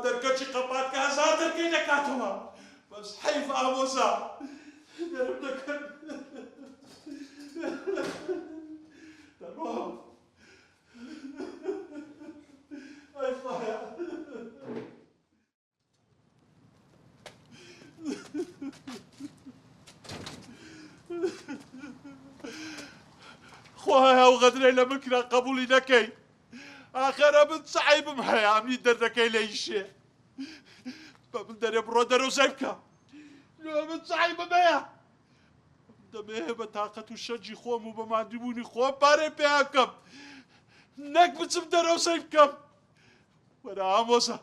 دەرکەچی قەپات کە هەزار دەرکەی دەکاتەوە بەس حەیف ئامۆزا دەرم دەکەن دەڕۆم ئەی خۆیە خۆهەیە و غەدرەی لە من کرا قبولی نەکەی ئاخەرە من چ عەیبم هەیە ئەمنی دەردەکەی لە ئیشێ بە من دەرێ بڕۆ دەرەوزەی بکە لێ من چ عەیبم هەیە دەبێ بە تاقەت و شەرجی خۆم و بە مادیبوونی خۆم پارەی پێ ئەکەم نەک بچم دەرەوزەی بکەم وەرە ئامۆزا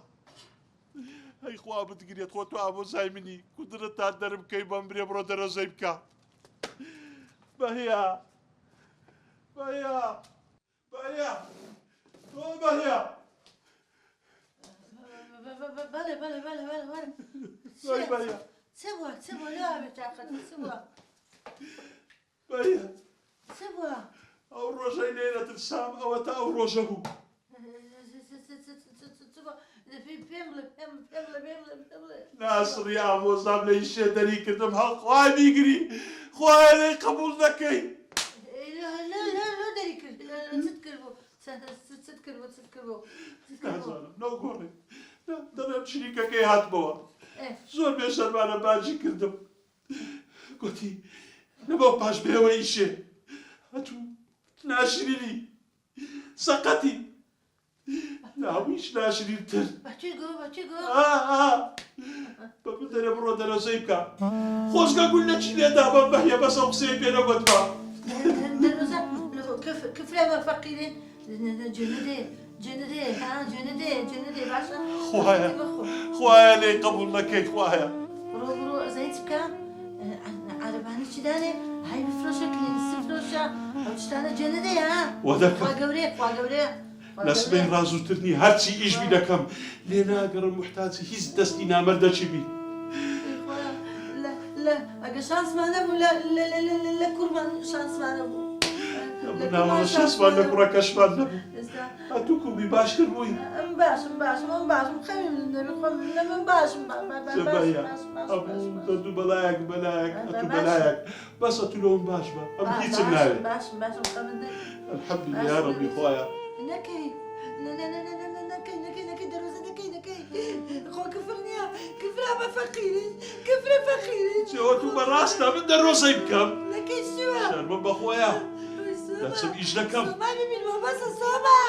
ئەی خوا بتگرێت خۆ تۆ ئامۆزای منی قودرەتان دەرم بکەی بەم برێ بڕۆ دەرەوزەی بکە بەهیا بەهیا بەهیا تۆ بەهیا بەڵێ بەڵێ بەڵێ بەڵێ بەڵێ تۆی بەهیا چ بووە لەوا بێت تاقەت چ بووە بەهیا چ بووە ئەو ڕۆژەی لێ نەترسام ئەوە تا ئەو ڕۆژە بوو پێم بڵێ پێم بڵێ ناسڕی ئامۆزام لە ئیشێ دەری کردم هەڵخوای بیگری خوای لێی قبوڵ دەکەی دەری کرد چت کرد نازانم نەوگۆڕی دەڵێم شریکەکەی هاتبەوە زۆر بێشەرمانە باجی کردم گوتی نەبەو پاش بێەوە ئیشێ هەتوو ناشرینی سەقەتی ناویش ناشرینتر بە من دەرێ بڕۆ دەرەوزەی بکە خۆزگە گول لە چی لێدا بەم بەهیە بەس ئەو قسەی پێ نەگوتوە كفرة ما فقيرين جندي باشا خوايا لي قبول لكي خوايا برو زيتك عرباني شداني هاي بفروشة كلينسي فروشة او تشتانا جندي ها ودك خواقوري نسبين رازو ترني هرچی ایش بی دکم لینا اگرم محتاجی هیچ دستی نامرده چی بی لا اگه شانس ما نبو لا كرمان شانس ما نبو ناوەڵە شەسوان لە کوڕەکەشمان نەبوو هەتووکو بی باشتر بووی باشم خەوی من باشم دەردوو بەلایەک هەتوو بەلایەک بەس هەتوو لەوم باش بە ئەم هیچم ناوێت باشم الحەمدولله یا ڕەبی خۆیە نەکەی دەرۆزە نەکەی خۆ کفر نییە کفرا بە فەقیری چێوە تو بەڕاستە من دەرۆزەی بکەم نەکەی چوە شەرمم بەخۆیە دەچم ئیش دەکەم سۆما ببینەوە بەسە سۆما